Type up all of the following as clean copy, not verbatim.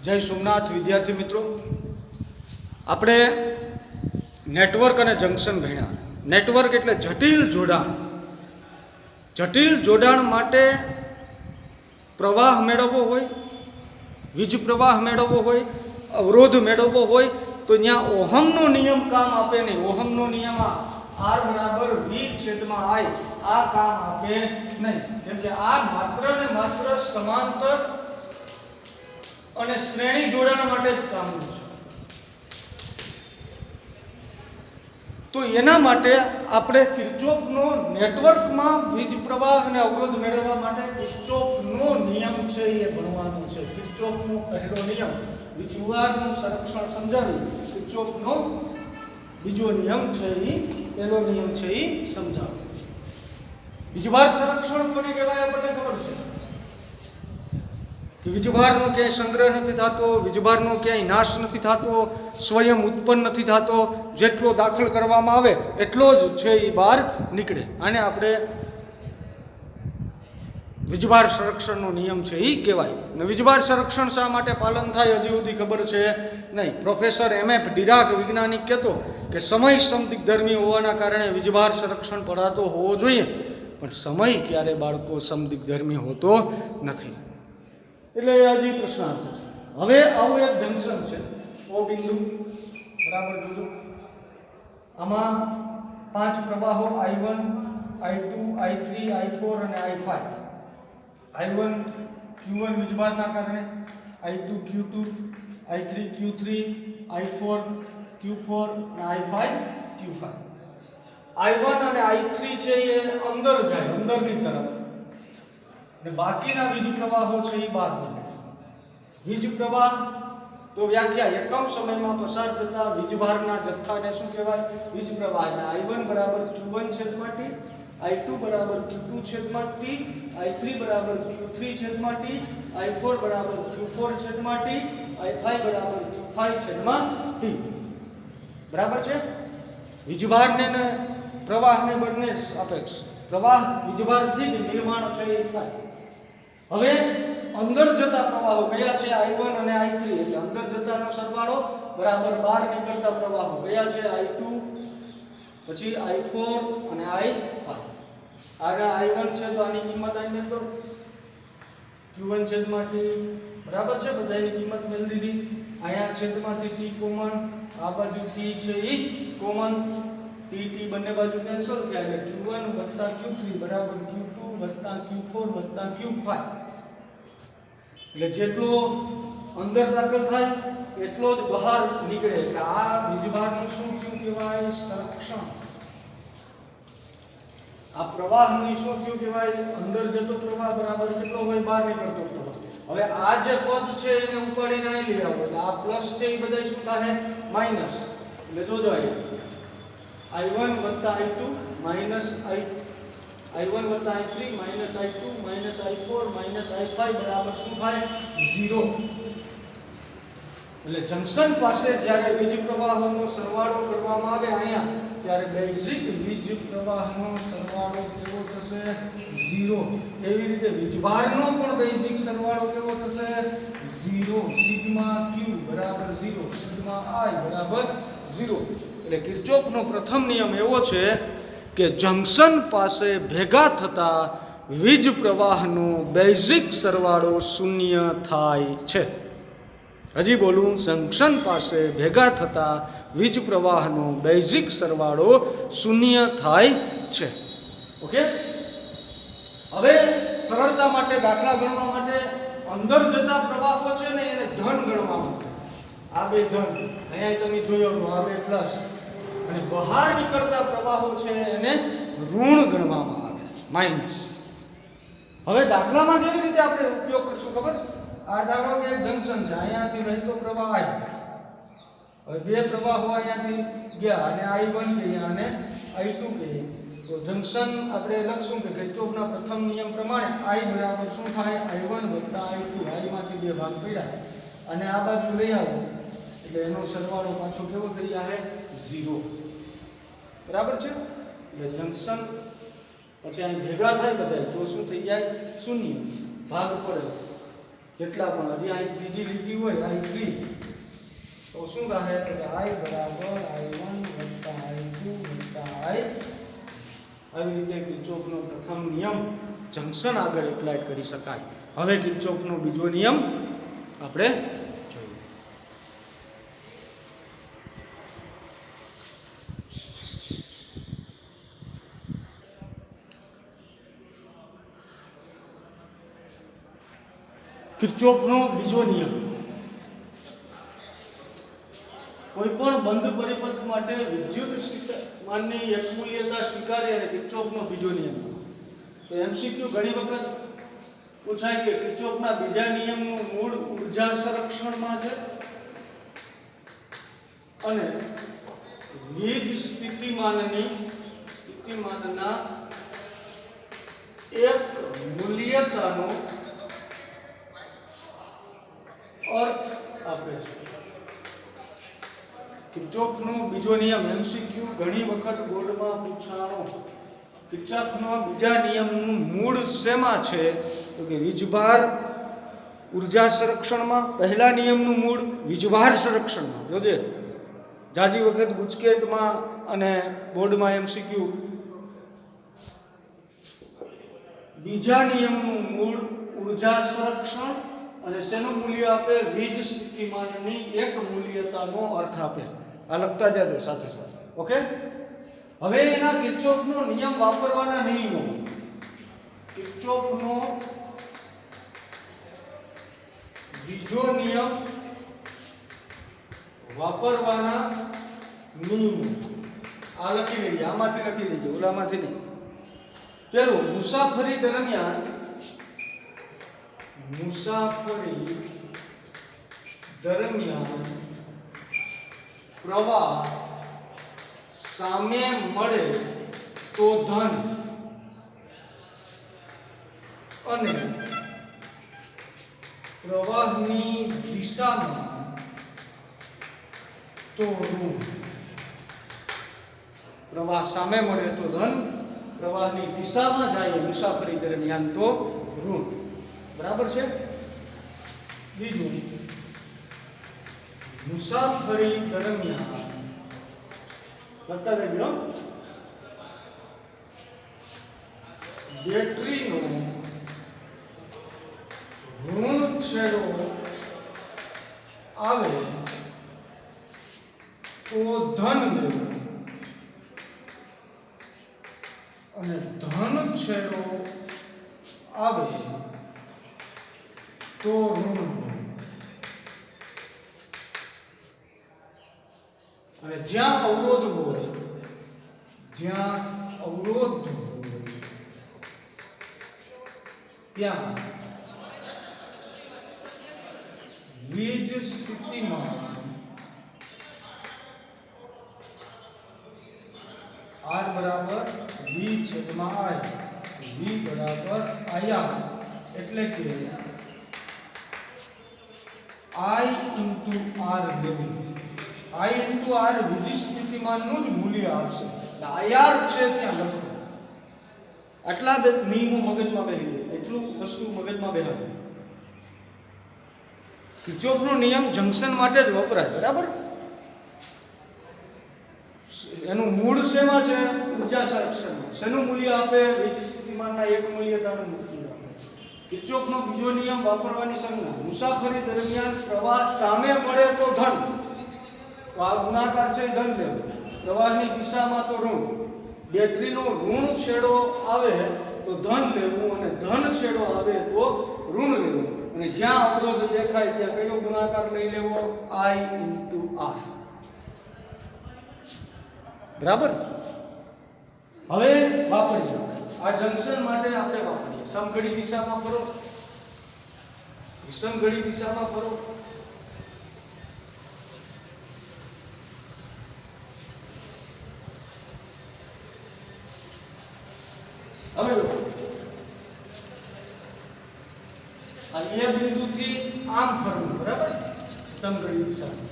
જય સોમનાથ વિદ્યાર્થી મિત્રો, આપણે નેટવર્ક અને જંક્શન ભણ્યા. નેટવર્ક એટલે જટિલ જોડાણ. જટિલ જોડાણ માટે પ્રવાહ મેળવવો હોય, વીજ પ્રવાહ મેળવવો હોય, અવરોધ મેળવવો હોય તો ત્યાં ઓહમનો નિયમ કામ આપે નહીં. ઓહમનો નિયમ R બરાબર V/I આ કામ આપે નહીં, કેમ કે આ માત્ર ને માત્ર સમાંતર અને શ્રેણી જોડાણ માટે જ કામનું છે. તો એના માટે આપણે કિર્ચોફનો નેટવર્કમાં વીજ પ્રવાહ અને અવરોધ મેળવવા માટે કિર્ચોફનો નિયમ છે એ ભણવાનો છે. કિર્ચોફનો પહેલો નિયમ વીજભારનું સંરક્ષણ સમજાવી, કિર્ચોફનો બીજો નિયમ છે એ પહેલો નિયમ છે એ સમજાવે. વીજભાર સંરક્ષણ કોને કહેવાય આપણને ખબર છે કે વીજભારનો ક્યાંય સંગ્રહ નથી થતો, વીજભારનો ક્યાંય નાશ નથી થતો, સ્વયં ઉત્પન્ન નથી થતો. જેટલો દાખલ કરવામાં આવે એટલો જ છે એ બહાર નીકળે. આને આપણે વીજભાર સંરક્ષણનો નિયમ છે એ કહેવાય. અને વીજભાર સંરક્ષણ શા માટે પાલન થાય હજી સુધી ખબર છે નહીં. Professor M.F. ડિરાક વૈજ્ઞાનિક કહેતો કે સમય સમદિગ્ધર્મી હોવાના કારણે વીજભાર સંરક્ષણ પડાતો હોવો જોઈએ, પણ સમય ક્યારે બાળકો સમદિગ્ધર્મી હોતો નથી. એટલે હજી પ્રશ્નાર્થ છે. હવે આવું એક જંકશન છે O બિંદુ, બરાબર જોજો. આમાં 5 પ્રવાહો I1, I2, I3, I4 અને I5. I1 Q1 વીજભારના કારણે, I2 Q2, I3 Q3, I4 Q4 અને I5 Q5. I1 અને I3 છે એ અંદર જાય, અંદરની તરફ, અને બાકીના વીજ પ્રવાહો છે એ બહાર નીકળે. વીજ પ્રવાહ તો વ્યાખ્યા એકમ સમયમાં પસાર થતા વીજભારના જથ્થાને શું કહેવાય? વીજ પ્રવાહ. એટલે I1 બરાબર Q1 છેદમાં T, I2 બરાબર Q2 છેદમાં T, I3 બરાબર Q3 છેદમાં T, I4 બરાબર Q4 છેદમાં T, I5 બરાબર Q5 છેદમાં T. બરાબર છે? વીજભારને ને પ્રવાહને બંને સાપેક્ષ. પ્રવાહ વીજભારથી જ નિર્માણ છે એ થાય. હવે અંદર જતા પ્રવાહો કયા છે? I1 અને I3. એટલે અંદર જતાનો સરવાળો બરાબર બહાર નીકળતા પ્રવાહો કયા છે? I2, પછી I4 અને I5. આને I1 છે તો આની કિંમત આઈને તો Q1 છેદમાં T, બરાબર છે? બધાની કિંમત મેળવી દીધી. અહીંયા છેદમાંથી T કોમન, આ બાજુ T છે એ કોમન. T બંને બાજુ કેન્સલ થયા એટલે Q1 Q3 બરાબર Q2 Q4 Q5. એટલે જેટલો અંદર દાખલ થાય એટલો જ બહાર નીકળે. એટલે આ વીજભારનું શું થયું કહેવાય? સંરક્ષણ. આ પ્રવાહની શું થયું કહેવાય? અંદર જતો પ્રવાહ બરાબર કેટલો હોય? બહાર નીકળતો પ્રવાહ. હવે આ જે પદ છે એને ઉપાડીને અહીં લઈ આવો એટલે આ પ્લસ છે એ બધા શું થાય? માઈનસ. એટલે જોજો I1 I2 I1 I3 I2 I4 I5 બરાબર શું થાય? 0. એટલે જંકશન પાસે જ્યારે વીજ પ્રવાહોનો સરવાળો કરવામાં આવે અહીંયા, ત્યારે બેઝિક વીજ પ્રવાહનો સરવાળો કેવો થશે? 0. એવી રીતે વીજભારનો પણ બેઝિક સરવાળો કેવો થશે? 0. સિગ્મા Q બરાબર 0, સિગ્મા I બરાબર 0. એટલે કિર્ચોફનો પ્રથમ નિયમ એવો છે કે જંકશન પાસે ભેગા થતા વીજ પ્રવાહનો બેઝિક સરવાળો શૂન્ય થાય છે. હજી બોલું, જંકશન પાસે ભેગા થતા વીજ પ્રવાહનો બેઝિક સરવાળો શૂન્ય થાય છે. ઓકે? હવે સરળતા માટે દાખલા ગણવા માટે અંદર જતા પ્રવાહો છે ને એને ધન ગણવામાં આવે. આ બે ધન, અહીંયા તમે જોયો આ બે પ્લસ, અને બહાર નીકળતા પ્રવાહો છે એને ઋણ ગણવામાં આવે, માઈનસ. હવે દાખલામાં કેવી રીતે આપણે ઉપયોગ કરશું ખબર? આ ધારો કે જંકશન છે, અહીંયાથી વહેતો પ્રવાહ I. હવે બે પ્રવાહો અહીંયાથી ગયા અને I1 કહીએ અને I2 કહીએ. તો જંકશન આપણે લખશું કે કિર્ચોફના પ્રથમ નિયમ પ્રમાણે I બરાબર શું થાય? I1 I2. I માંથી બે ભાગ પડ્યા અને આ બાજુ લઈ આવો એટલે એનો સરવાળો પાછો કેવો થઈ જાય? 0. બરાબર છે? એટલે જંકશન પછી અહીં ભેગા થાય બધા તો શું થઈ જાય? શૂન્ય. ભાગ પડે જેટલા પણ હજી અહીં ત્રીજી લીટી હોય I3 તો શું થાય કે I બરાબર I1 વત્તા I2 વત્તા I આવી રીતે કિર્ચોફનો પ્રથમ નિયમ જંકશન આગળ એપ્લાય કરી શકાય. હવે કિર્ચોફનો બીજો નિયમ આપણે જોઈએ. કિર્ચોફનો બીજો નિયમ કોઈ પણ બંધ પરિપથ માટે વિદ્યુત માનની એકમૂલ્યતા સ્વીકાર્ય અને કિર્ચોફનો બીજો નિયમ. તો MCQ ઘણી વખત પૂછાય કે કિર્ચોફના બીજા નિયમનું મૂળ ઉર્જા સંરક્ષણમાં છે અને વીજ સ્થિતિમાનના એક મૂલ્યતાનો અર્થ આપે છે. કિર્ચોફનો બીજો નિયમ MCQ ઘણી વખત બોર્ડમાં પૂછાણો. કિર્ચોફનો બીજા નિયમનું મૂળ શેમાં છે તો કે વીજભાર ઉર્જા સંરક્ષણમાં. પહેલા નિયમનું મૂળ વીજભાર સંરક્ષણમાં. જોજે જાજી વખત ગુજકેટમાં અને બોર્ડમાં MCQ બીજા નિયમનું મૂળ ઉર્જા સંરક્ષણ અને શેનું મૂલ્ય આપે વીજ સ્થિતિમાનની એક મૂલ્યતાનો અર્થ આપે. આ લખતા જાજો સાથે સાથે. ઓકે, હવે એના કિર્ચોફનો નિયમ વાપરવાના નિયમો. કિર્ચોફનો બીજો નિયમ વાપરવાના નિયમો આ લખી લઈએ. આમાંથી લખી લેજો, ઓલામાંથી નહીં. પેલું, મુસાફરી દરમિયાન પ્રવાહ સામે મળે તો ધન અને પ્રવાહની દિશામાં તો ઋણ. પ્રવાહ સામે મળે તો ધન, પ્રવાહની દિશામાં જાય મુસાફરી દરમિયાન તો ઋણ. બરાબર છે. બીજું, મુસાફરી દરમિયાન લખતા જજો બેટરીનો ઋણ છેડો આવે તો ધન લેવું અને ધન છેડો આવે તો ઋણ. અને જ્યાં અવરોધ હોય ત્યાં વીજ સ્થિતિમાન R બરાબર V છેદમાં I, V બરાબર IR, એટલે કે I into R લેવું. I into R વીજ સ્થિતિમાનનું જ મૂલ્ય આવશે. IR છે ત્યાં લખો. આટલા નિયમો મગજમાં બેહી જાય, એટલું વસ્તુ મગજમાં બેહાડે. કિર્ચોફનો નિયમ જંકશન માટે જ વપરાય. બરાબર. એનું મૂળ શેમાં છે ઉર્જા સંરક્ષણમાં. શેનું મૂલ્ય આપે વીજ સ્થિતિમાનના એક મૂલ્યતાનું મૂલ્ય આપે. કિર્ચોફનો બીજો નિયમ વાપરવાની સંજ્ઞા. મુસાફરી દરમિયાન પ્રવાહ સામે મળે તો ધન, તો આ ગુણાકાર છે ધન લેવું. પ્રવાહની દિશામાં તો ઋણ. બેટરીનો ઋણ છેડો આવે તો ધન લેવું અને ધન છેડો આવે તો ઋણ લેવું. અને જ્યાં અવરોધ દેખાય ત્યાં કયો ગુણાકાર લઈ લેવો I into R. બરાબર. હવે વાપરીએ. આ જંકશન માટે આપણે વાપરીએ. સમઘડી દિશામાં ફરો, વિષમઘડી દિશામાં ફરો. હવે આ એ બિંદુથી આમ ફરવું. બરાબર. સમઘડી દિશામાં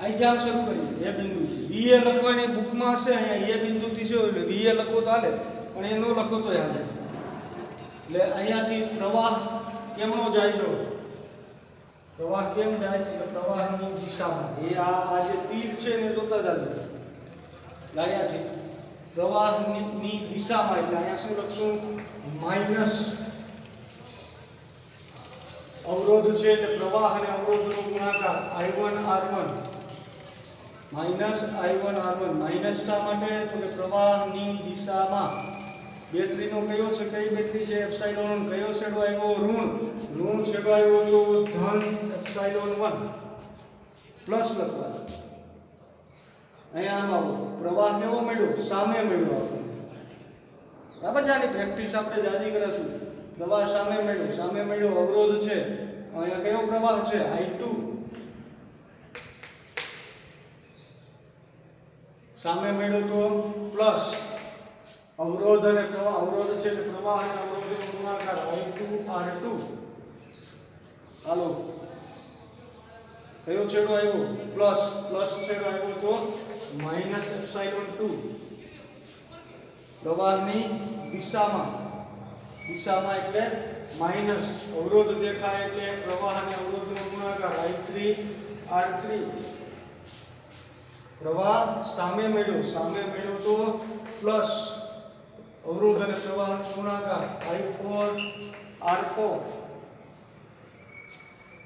અહીંથી આમ શરૂ કરીએ. એ બિંદુથી VA લખવાની બુકમાં હશે. અહીંયા એ બિંદુથી છે એટલે VA લખો તો હાલે, પણ એ ન લખો તો હાલે. એટલે અહીંયાથી પ્રવાહ કેમનો જાય? પ્રવાહ કેમ જાય કે પ્રવાહની દિશામાં એ આ જે તીર છે ને જોતા જાજો લાયા છે પ્રવાહની દિશામાં એટલે અહીંયા શું લખશું માઈનસ અવરોધ છે એટલે પ્રવાહ અને અવરોધનો ગુણાકાર I1 R1 minus I1 R1 minus શા માટે તો કે પ્રવાહની દિશામાં બેટરીનો કયો છે કઈ બેટરી છે એપ્સિલોન કયો છેડો આવ્યો ઋણ છેડો આવ્યો તો ધન એપ્સિલોન 1 પ્લસ લખવાનું અહીંયા આમ આવો પ્રવાહ કેવો મળ્યો સામે મળ્યો આપણને બરાબર છે આની પ્રેક્ટિસ આપણે જાજી કરીશું પ્રવાહ સામે મળ્યો અવરોધ છે અહીંયા કયો પ્રવાહ છે I2 સામે મળ્યો તો પ્લસ અવરોધ અને પ્રવાહ અવરોધ છે એટલે પ્રવાહ અને અવરોધનો ગુણાકાર I2 R2 હાલો કયો છેડો આવ્યો પ્લસ છેડો આવ્યો તો માઈનસ એપ્સિલોન 2 પ્રવાહની દિશામાં એટલે માઈનસ અવરોધ દેખાય એટલે પ્રવાહ અને અવરોધનો ગુણાકાર I3 R3 પ્રવાહ સામે મળ્યો તો પ્લસ અવરોધ અને પ્રવાહનો ગુણાકાર I4 R4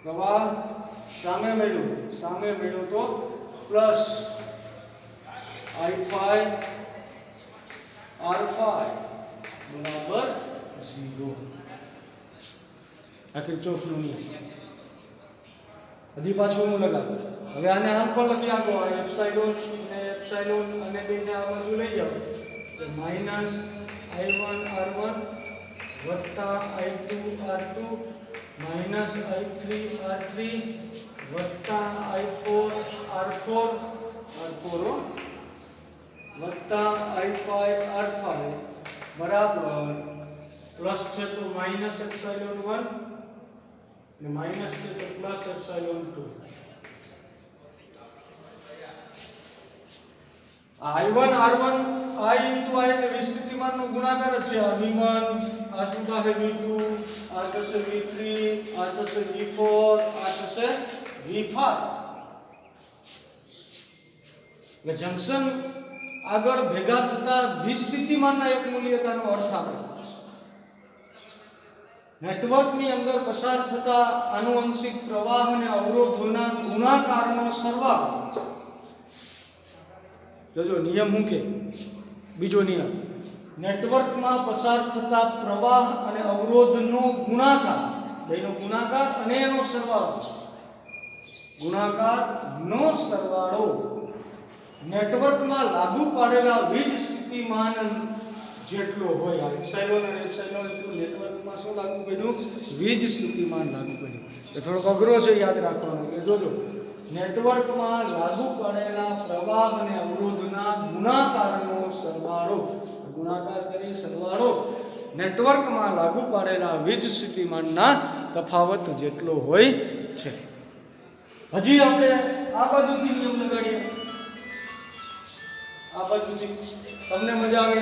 પ્રવાહ સામે મળ્યો તો પ્લસ I5 R5 બરાબર 0 આ કિર્ચોફનો નિયમ હજી પાછું હું લગાવું હવે આને આમ પણ લખી આપો એપ્સિલોન અને બેને આ બાજુ લઈ જાઓ તો માઈનસ I1 R1 વત્તા I2 R2 minus I3 R3 વત્તા I4 R4 વત્તા I5 R5 બરાબર પ્લસ છે તો માઈનસ એપ્સિલોન 1 ને માઈનસ છે તો plus epsilon 2 I1 R1 I into I એટલે વિસ્તૃતિમાનનો ગુણાકાર જ છે V1 આ શું થશે V2 આ થશે V3 આ થશે V4 આ થશે V5 એટલે જંક્શન આગળ ભેગા થતા વિસ્તૃતિમાનના એક મૂલ્યતાનો અર્થ આપણે નેટવર્કની અંદર પસાર થતા આનુવંશિક પ્રવાહ અને અવરોધોના ગુણાકારનો સરવાળો જોજો નિયમ હું કે બીજો નિયમ નેટવર્કમાં પસાર થતા પ્રવાહ અને અવરોધનો ગુણાકાર બેનો ગુણાકાર અને એનો સરવાળો નેટવર્કમાં લાગુ પાડેલા વીજ સ્થિતિમાન જેટલો હોય આ એપ્સિલોન અને એપ્સિલોન નેટવર્કમાં શું લાગુ પડ્યું વીજ સ્થિતિમાન લાગુ પડ્યું એ થોડોક અઘરો છે યાદ રાખવાનો એટલે જોજો નેટવર્કમાં લાગુ પડેલા પ્રવાહ અને અવરોધના ગુણાકારનો સરવાળો ગુણાકાર કરી સરવાળો નેટવર્કમાં લાગુ પાડેલા વીજ સ્થિતિમાનના તફાવત જેટલો હોય છે હજી આપણે આ બાજુથી નિયમ લગાડીએ આ બાજુથી તમને મજા આવે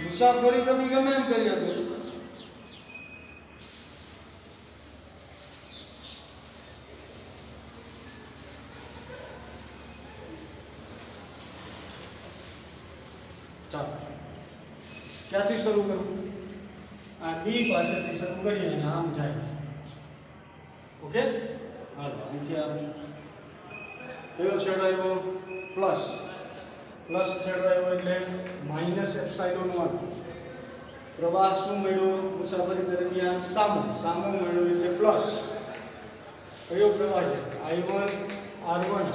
મુસાફરી તમે ગમે એમ કરી આપો ચાલો ક્યાંથી શરૂ કરું આ ડી પાસેથી શરૂ કરીએ અને આમ જાય ઓકે હાલો અહીંથી આપણે કયો છેડો આવ્યો પ્લસ છેડો આવ્યો એટલે માઈનસ એપ્સિલોન 1 પ્રવાહ શું મળ્યો મુસાફરી દરમિયાન સામો મળ્યો એટલે પ્લસ કયો પ્રવાહ છે I1 R1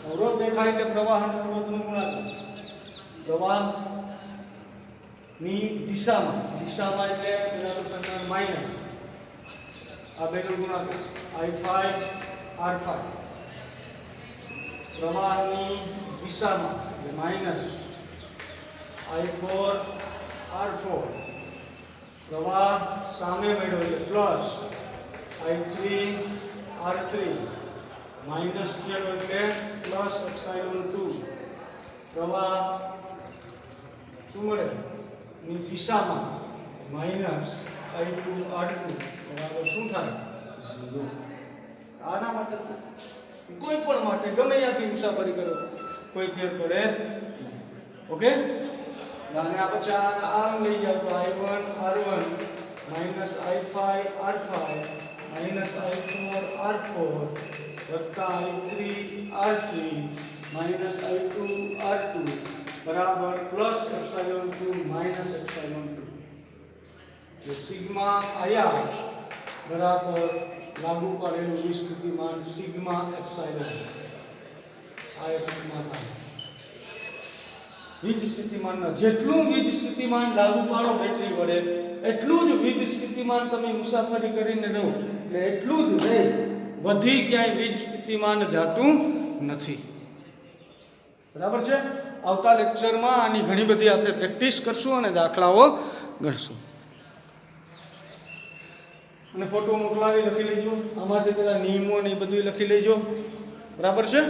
અવરોધ દેખાય એટલે પ્રવાહ અને અવરોધનો ગુણાકાર પ્રવાહની દિશામાં એટલે પેલાનું સંખ્યા માઈનસ આ બેનો ગુણાકાર I5 R5 પ્રવાહની દિશામાં એટલે માઈનસ I4 R4 પ્રવાહ સામે મળ્યો એટલે પ્લસ I3 R3 માઈનસ થયેલો એટલે પ્લસ એપ્સિલોન 2 પ્રવાહ શું મળે ની દિશામાં માઈનસ I2 R2 બરાબર શું થાય 0 આના માટે કોઈ પણ માટે ગમે ત્યાંથી મુસાફરી કરો કોઈ ફેર પડે ઓકે અને આ પછી આમ લઈ જાવ તો I1 R1 minus I5 R5 minus I4 R4 વત્તા I3 R3 minus I2 R2 બરાબર પ્લસ એપ્સિલોન 2 માઈનસ એપ્સિલોન 2 તો સિગ્મા આયા બરાબર લાગુ પડેલું વિસ્થિતિમાન સિગ્મા એપ્સિલોન આ એક માત્રા વીજ સ્થિતિમાનના જેટલું વીજ સ્થિતિમાન લાગુ પાડો બેટરી વડે એટલું જ વીજ સ્થિતિમાન તમે મુસાફરી કરીને રહો એટલે એટલું જ રહે વધી ક્યાંય વીજ સ્થિતિમાન જાતું નથી બરાબર છે આવતા લેક્ચરમાં આની ઘણી બધી આપણે પ્રેક્ટિસ કરશું અને દાખલાઓ ગણશું અને ફોટો મોકલાવી લખી લેજો આમાંથી પેલા નિયમો ને એ બધું લખી લેજો બરાબર છે